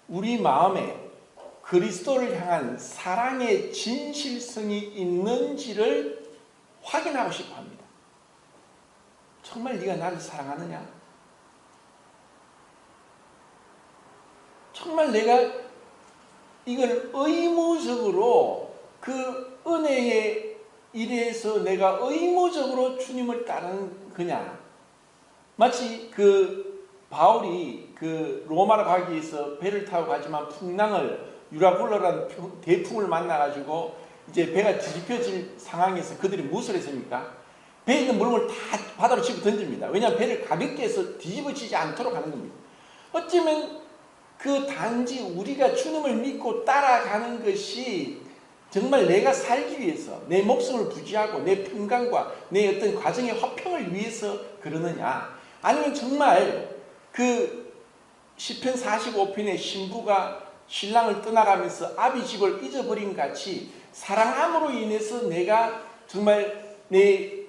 우리 마음에 그리스도를 향한 사랑의 진실성이 있는지를 확인하고 싶어 합니다. 정말 네가 나를 사랑하느냐? 정말 내가 이걸 의무적으로 그 은혜의 일에서 내가 의무적으로 주님을 따르는 거냐? 마치 그 바울이 그 로마로 가기 위해서 배를 타고 가지만 풍랑을 유라굴로라는 대풍을 만나가지고 이제 배가 뒤집혀질 상황에서 그들이 무엇을 했습니까? 배에 있는 물건을 다 바다로 집어 던집니다. 왜냐하면 배를 가볍게 해서 뒤집어지지 않도록 하는 겁니다. 어쩌면 그 단지 우리가 주님을 믿고 따라가는 것이 정말 내가 살기 위해서 내 목숨을 부지하고 내 평강과 내 어떤 과정의 화평을 위해서 그러느냐, 아니면 정말 그 시편 45편의 신부가 신랑을 떠나가면서 아비 집을 잊어버린 같이 사랑함으로 인해서 내가 정말 내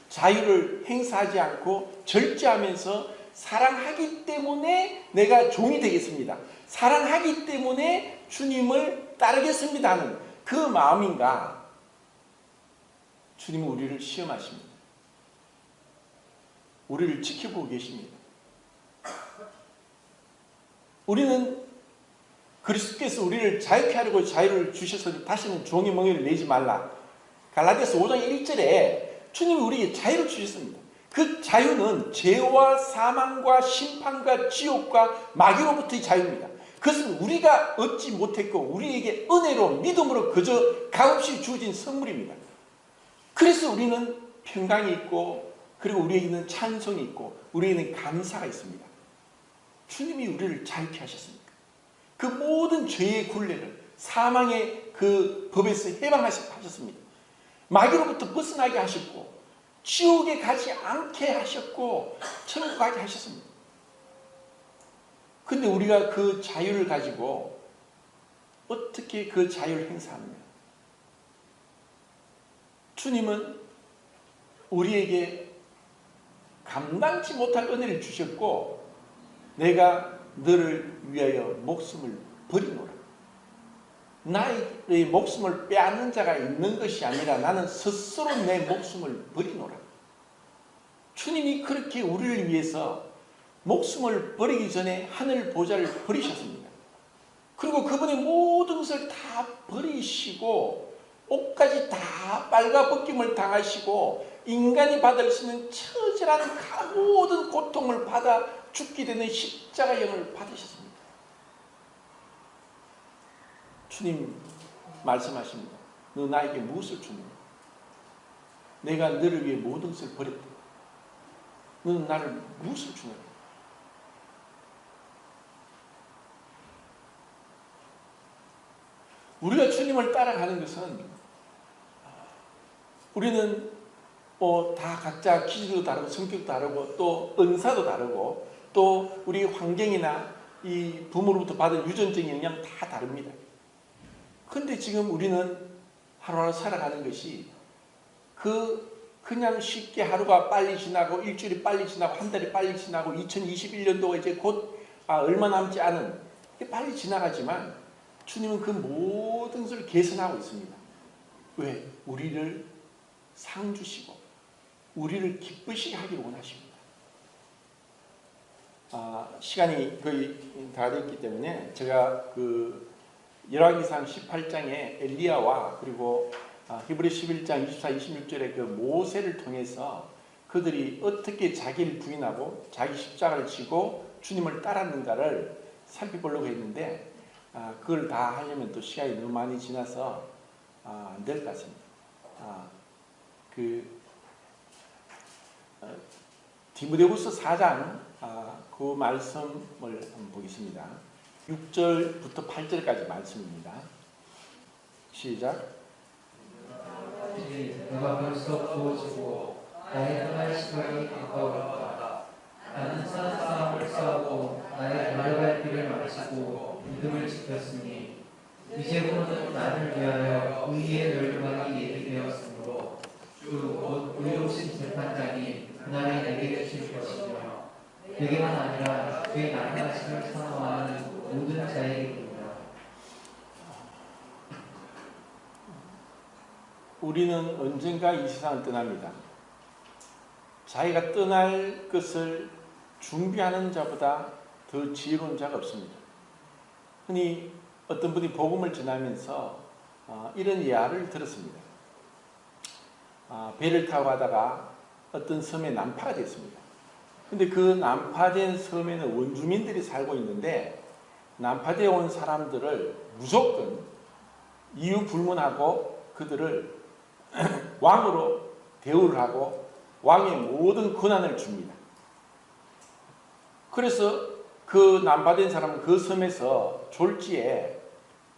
자유를 행사하지 않고 절제하면서 사랑하기 때문에 내가 종이 되겠습니다. 사랑하기 때문에 주님을 따르겠습니다 하는 그 마음인가? 주님은 우리를 시험하십니다. 우리를 지켜보고 계십니다. 우리는 그리스도께서 우리를 자유케 하려고 자유를 주셔서 다시는 종의 멍에를 내지 말라. 갈라디아서 5장 1절에 주님이 우리에게 자유를 주셨습니다. 그 자유는 죄와 사망과 심판과 지옥과 마귀로부터의 자유입니다. 그것은 우리가 얻지 못했고 우리에게 은혜로 믿음으로 그저 값없이 주어진 선물입니다. 그래서 우리는 평강이 있고, 그리고 우리에게는 찬송이 있고, 우리에게는 감사가 있습니다. 주님이 우리를 자유케 하셨습니다. 그 모든 죄의 굴레를, 사망의 그 법에서 해방하셨습니다. 마귀로부터 벗어나게 하셨고, 지옥에 가지 않게 하셨고, 천국 가게 하셨습니다. 근데 우리가 그 자유를 가지고 어떻게 그 자유를 행사하느냐? 주님은 우리에게 감당치 못할 은혜를 주셨고, 내가 너를 위하여 목숨을 버리노라. 나의 목숨을 빼앗는 자가 있는 것이 아니라 나는 스스로 내 목숨을 버리노라. 주님이 그렇게 우리를 위해서 목숨을 버리기 전에 하늘 보좌를 버리셨습니다. 그리고 그분의 모든 것을 다 버리시고 옷까지 다 빨가벗김을 당하시고 인간이 받을 수 있는 처절한 모든 고통을 받아 죽게 되는 십자가형을 받으셨습니다. 주님 말씀하십니다. 너 나에게 무엇을 주느냐? 내가 너를 위해 모든 것을 버렸다. 너는 나를 무엇을 주느냐? 우리가 주님을 따라가는 것은, 우리는 다 각자 기질도 다르고 성격도 다르고 또 은사도 다르고 또 우리 환경이나 이 부모로부터 받은 유전적인 영향 다 다릅니다. 그런데 지금 우리는 하루하루 살아가는 것이 그냥 쉽게 하루가 빨리 지나고 일주일이 빨리 지나고 한 달이 빨리 지나고 2021년도가 이제 곧 얼마 남지 않은, 빨리 지나가지만 주님은 그 모든 것을 개선하고 있습니다. 왜? 우리를 상 주시고 우리를 기쁘시게 하기를 원하십니다. 시간이 거의 다 됐기 때문에 제가 그 열왕기상 18장에 엘리야와 그리고 히브리 11장 24, 26절에 그 모세를 통해서 그들이 어떻게 자기를 부인하고 자기 십자가를 지고 주님을 따랐는가를 살펴보려고 했는데, 그걸 다 하려면 또 시간이 너무 많이 지나서 안 될 것 같습니다. 디모데후서 4장 그 말씀을 한번 보겠습니다. 6절부터 8절까지 말씀입니다. 시작. 내가 벌써 부어지고 나의 떠날 시간이 가까웠다. 나는 사는 싸움을 싸우고 나의 달려갈 길을 마치고 믿음을 지켰으니 이제부터는 나를 위하여 의의 멸망이 예비되었으므로 주 곧 의로우신 재판장이 그날에 내게 주실 것이며, 내게만 아니라 주의 나타나심을 사모하는 모든 자에게입니다. 우리는 언젠가 이 세상을 떠납니다. 자기가 떠날 것을 준비하는 자보다 더 지혜로운 자가 없습니다. 흔히 어떤 분이 복음을 전하면서 이런 예화를 들었습니다. 배를 타고 가다가 어떤 섬에 난파가 됐습니다. 근데 그 난파된 섬에는 원주민들이 살고 있는데 난파되어 온 사람들을 무조건 이유 불문하고 그들을 왕으로 대우를 하고 왕의 모든 권한을 줍니다. 그래서 그 난파된 사람은 그 섬에서 졸지에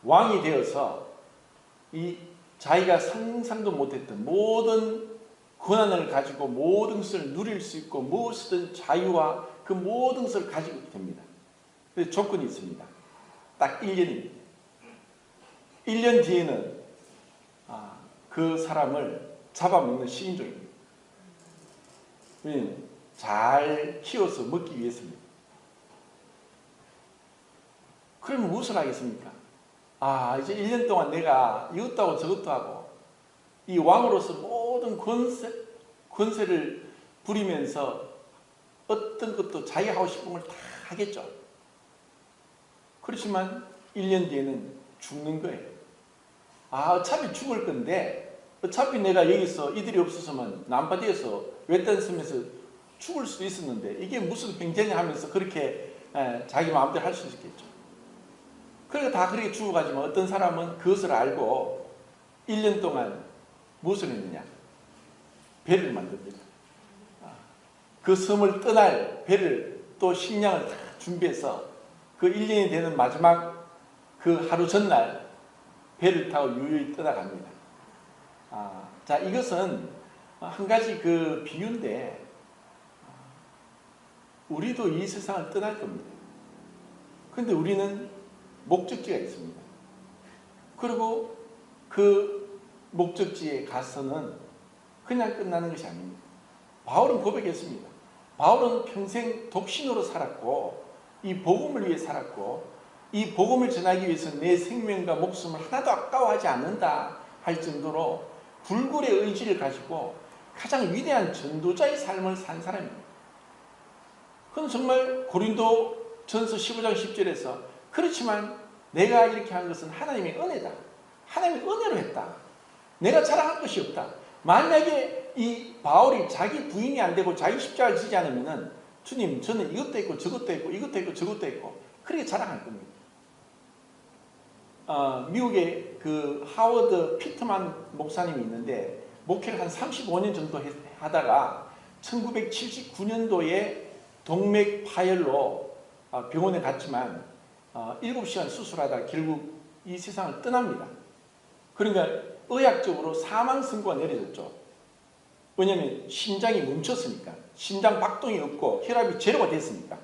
왕이 되어서 이 자기가 상상도 못했던 모든 권한을 가지고 모든 것을 누릴 수 있고 무엇이든 자유와 그 모든 것을 가지고 됩니다. 그런데 조건이 있습니다. 딱 1년입니다. 1년 뒤에는 그 사람을 잡아먹는 식인종입니다. 왜냐하면 잘 키워서 먹기 위해서입니다. 그러면 무엇을 하겠습니까? 이제 1년 동안 내가 이것도 하고 저것도 하고 이 왕으로서 모든 권세를 부리면서 어떤 것도 자기가 하고 싶은 걸 다 하겠죠. 그렇지만 1년 뒤에는 죽는 거예요. 어차피 죽을 건데 어차피 내가 여기서 이들이 없었으면 난파되어서 외딴 섬에서 죽을 수도 있었는데 이게 무슨 횡재냐 하면서 그렇게 자기 마음대로 할 수 있겠죠. 그러니까 다 그렇게 죽어가지만 어떤 사람은 그것을 알고 1년 동안 무엇을 했느냐? 배를 만듭니다. 그 섬을 떠날 배를 또 식량을 다 준비해서 그 1년이 되는 마지막 그 하루 전날 배를 타고 유유히 떠나갑니다. 자, 이것은 한 가지 그 비유인데 우리도 이 세상을 떠날 겁니다. 그런데 우리는 목적지가 있습니다. 그리고 그 목적지에 가서는 그냥 끝나는 것이 아닙니다. 바울은 고백했습니다. 바울은 평생 독신으로 살았고 이 복음을 위해 살았고 이 복음을 전하기 위해서 내 생명과 목숨을 하나도 아까워하지 않는다 할 정도로 불굴의 의지를 가지고 가장 위대한 전도자의 삶을 산 사람입니다. 그건 정말 고린도 전서 15장 10절에서 그렇지만 내가 이렇게 한 것은 하나님의 은혜다. 하나님의 은혜로 했다. 내가 자랑할 것이 없다. 만약에 이 바울이 자기 부인이 안 되고 자기 십자가를 지지 않으면은 주님 저는 이것도 있고 저것도 있고 이것도 있고 저것도 있고 그렇게 자랑할 겁니다. 미국에 그 하워드 피트만 목사님이 있는데 목회를 한 35년 정도 하다가 1979년도에 동맥 파열로 병원에 갔지만 7시간 수술하다가 결국 이 세상을 떠납니다. 그러니까 의학적으로 사망 선고가 내려졌죠. 왜냐하면 심장이 멈췄으니까. 심장 박동이 없고 혈압이 제로가 됐으니까.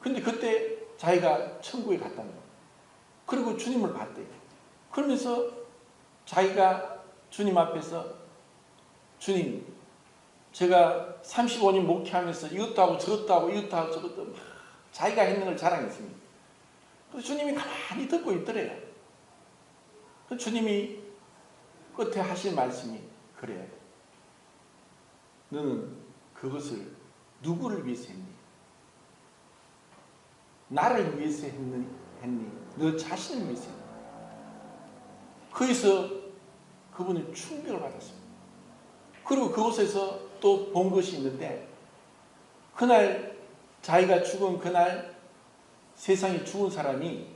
근데 그때 자기가 천국에 갔다는 거예요. 그리고 주님을 봤대요. 그러면서 자기가 주님 앞에서 주님 제가 35년 목회하면서 이것도 하고 저것도 하고 이것도 하고 저것도 막 자기가 했는 걸 자랑했습니다. 그래서 주님이 가만히 듣고 있더래요. 그래서 주님이 끝에 하신 말씀이 그래 너는 그것을 누구를 위해서 했니? 나를 위해서 했니? 너 자신을 위해서 했니? 거기서 그분은 충격을 받았습니다. 그리고 그곳에서 또 본 것이 있는데 그날 자기가 죽은 그날 세상에 죽은 사람이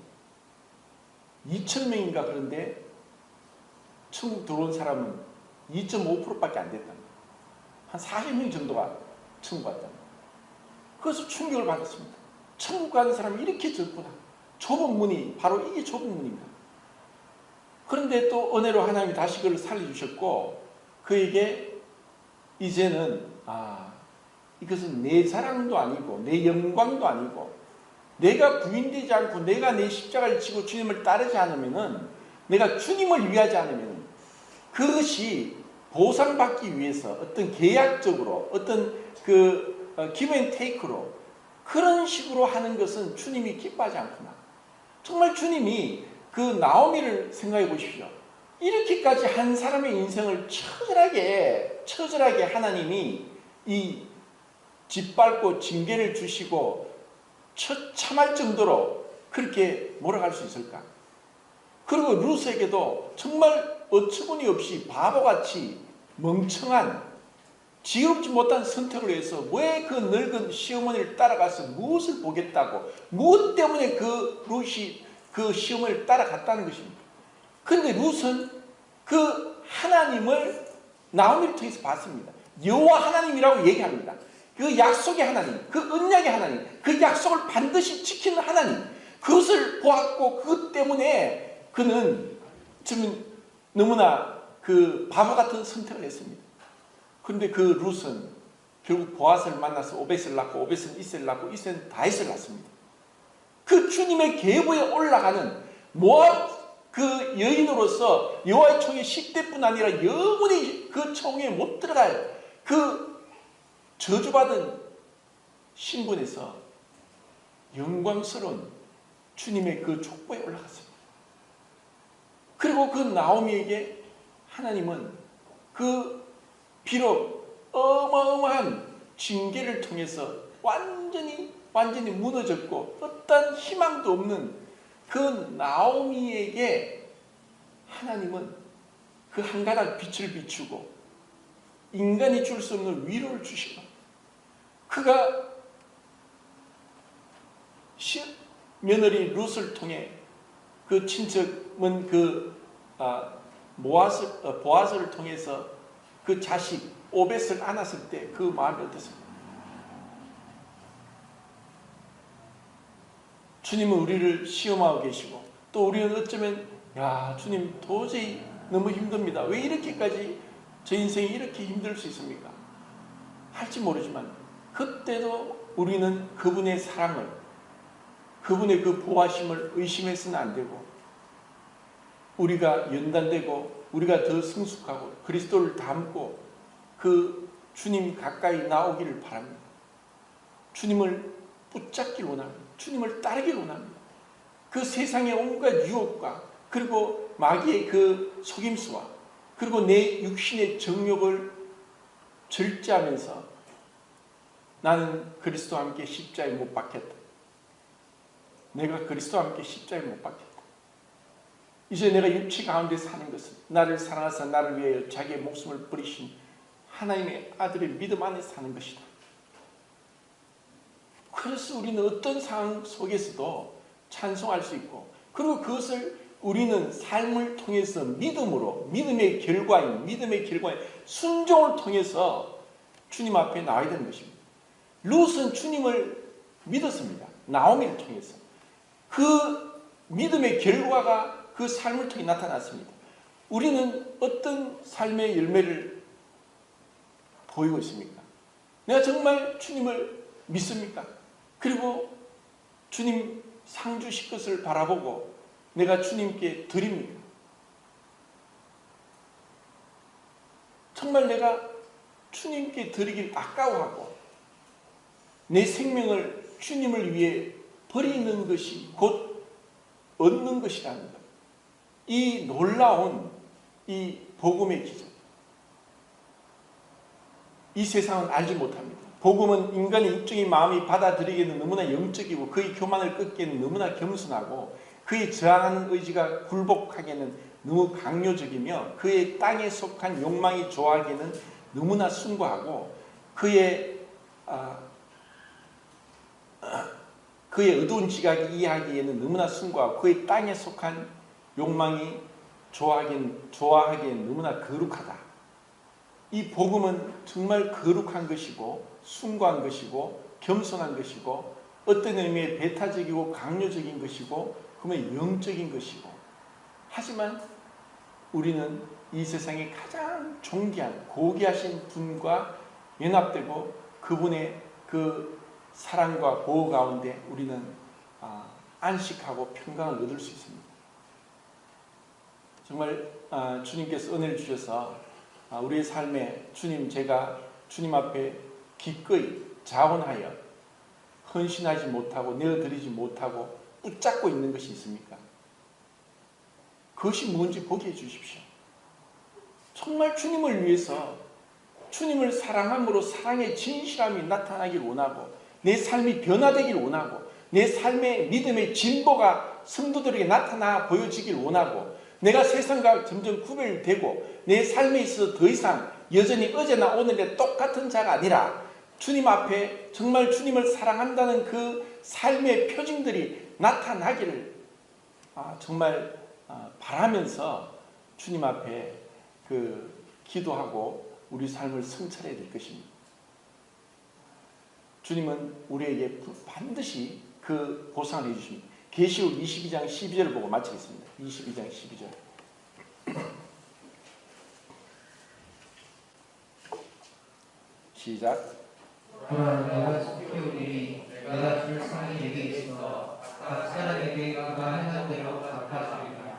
2,000명인가 그런데 천국 들어온 사람은 2.5%밖에 안 됐답니다. 한 40명 정도가 천국 갔답니다. 그래서 충격을 받았습니다. 천국 가는 사람이 이렇게 적구나. 좁은 문이 바로 이게 좁은 문입니다. 그런데 또 은혜로 하나님이 다시 그를 살려주셨고 그에게 이제는 이것은 내 자랑도 아니고 내 영광도 아니고 내가 부인되지 않고 내가 내 십자가를 지고 주님을 따르지 않으면은 내가 주님을 위하지 않으면 그것이 보상받기 위해서 어떤 계약적으로 어떤 그 give and take로 그런 식으로 하는 것은 주님이 기뻐하지 않구나. 정말 주님이 그 나오미를 생각해 보십시오. 이렇게까지 한 사람의 인생을 처절하게 하나님이 이 짓밟고 징계를 주시고 참할 정도로 그렇게 몰아갈 수 있을까? 그리고 루스에게도 정말 어처구니 없이 바보같이 멍청한 지혜롭지 못한 선택을 해서 왜 그 늙은 시어머니를 따라가서 무엇을 보겠다고, 무엇 때문에 그 룻이 그 시어머니를 따라갔다는 것입니다. 그런데 룻은 그 하나님을 나오미를 통해서 봤습니다. 여호와 하나님이라고 얘기합니다. 그 약속의 하나님, 그 언약의 하나님, 그 약속을 반드시 지키는 하나님, 그것을 보았고 그것 때문에 그는 지금 너무나 그 바보 같은 선택을 했습니다. 그런데 그 룻은 결국 보아스를 만나서 오벳을 낳고, 오벳은 이새를 낳고, 이새는 다윗을 낳습니다. 그 주님의 계보에 올라가는 모압 그 여인으로서 여호와의 총에 10대뿐 아니라 영원히 그 총에 못 들어갈 그 저주받은 신분에서 영광스러운 주님의 그 족보에 올라갔습니다. 그리고 그 나오미에게 하나님은 그 비록 어마어마한 징계를 통해서 완전히 무너졌고 어떤 희망도 없는 그 나오미에게 하나님은 그 한 가닥 빛을 비추고 인간이 줄 수 없는 위로를 주시고, 그가 며느리 룻을 통해 그 친척은 그 보아스를 통해서 그 자식 오벳을 안았을 때 그 마음이 어땠습니까? 주님은 우리를 시험하고 계시고, 또 우리는 어쩌면 야 주님 도저히 너무 힘듭니다, 왜 이렇게까지 저 인생이 이렇게 힘들 수 있습니까? 할지 모르지만 그때도 우리는 그분의 사랑을, 그분의 그 보호하심을 의심해서는 안 되고, 우리가 연단되고 우리가 더 성숙하고 그리스도를 닮고 그 주님 가까이 나오기를 바랍니다. 주님을 붙잡길 원합니다. 주님을 따르길 원합니다. 그 세상의 온갖 유혹과 그리고 마귀의 그 속임수와 그리고 내 육신의 정욕을 절제하면서 나는 그리스도와 함께 십자가에 못 박혔다. 내가 그리스도와 함께 십자가에 못 박혔다. 이제 내가 육체 가운데 사는 것은 나를 사랑하사 나를 위하여 자기의 목숨을 버리신 하나님의 아들의 믿음 안에 사는 것이다. 그래서 우리는 어떤 상황 속에서도 찬송할 수 있고, 그리고 그것을 우리는 삶을 통해서 믿음으로, 믿음의 결과인 순종을 통해서 주님 앞에 나와야 되는 것입니다. 룻은 주님을 믿었습니다. 나오미를 통해서. 그 믿음의 결과가 그 삶을 통해 나타났습니다. 우리는 어떤 삶의 열매를 보이고 있습니까? 내가 정말 주님을 믿습니까? 그리고 주님 상 주실 것을 바라보고 내가 주님께 드립니까? 정말 내가 주님께 드리길 아까워하고 내 생명을 주님을 위해 버리는 것이 곧 얻는 것이라는 것, 이 놀라운 이 복음의 기적, 이 세상은 알지 못합니다. 복음은 인간의 육적인 마음이 받아들이기에는 너무나 영적이고 그의 교만을 꺾기에는 너무나 겸손하고 그의 저항하는 의지가 굴복하기에는 너무 강요적이며 그의 땅에 속한 욕망이 좋아하기에는 너무나 숭고하고 그의 어두운 지각이 이해하기에는 너무나 숭고하고 그의 땅에 속한 욕망이 좋아하기에는 너무나 거룩하다. 이 복음은 정말 거룩한 것이고 숭고한 것이고 겸손한 것이고 어떤 의미의 배타적이고 강요적인 것이고 그러면 영적인 것이고, 하지만 우리는 이 세상에 가장 존귀한 고귀하신 분과 연합되고 그분의 그 사랑과 보호 가운데 우리는 안식하고 평강을 얻을 수 있습니다. 정말 주님께서 은혜를 주셔서 우리의 삶에 제가 주님 앞에 기꺼이 자원하여 헌신하지 못하고 내어드리지 못하고 붙잡고 있는 것이 있습니까? 그것이 뭔지 보게 해주십시오. 정말 주님을 위해서 주님을 사랑함으로 사랑의 진실함이 나타나길 원하고 내 삶이 변화되길 원하고 내 삶의 믿음의 진보가 성도들에게 나타나 보여지길 원하고 내가 세상과 점점 구별되고 내 삶에 있어서 더 이상 여전히 어제나 오늘의 똑같은 자가 아니라 주님 앞에 정말 주님을 사랑한다는 그 삶의 표징들이 나타나기를 정말 바라면서 주님 앞에 기도하고 우리 삶을 성찰해야 될 것입니다. 주님은 우리에게 반드시 그 보상을 해주십니다. 계시록 22장 12절을 보고 마치겠습니다. 22장 12절. 시작. 또한 내가 지키오리니 내가 줄 상이 내게 있어 각 사람에게 그가 행한 대로 갚아주리라.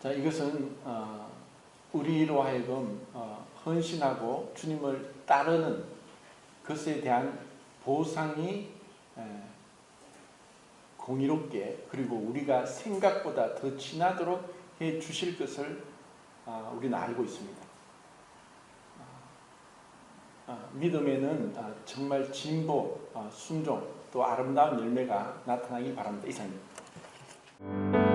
자, 이것은 우리로 하여금 헌신하고 주님을 따르는 것에 대한 보상이 공의롭게 그리고 우리가 생각보다 더 진하도록 해 주실 것을 우리는 알고 있습니다. 믿음에는 정말 진보, 순종 또 아름다운 열매가 나타나기 바랍니다. 이상입니다.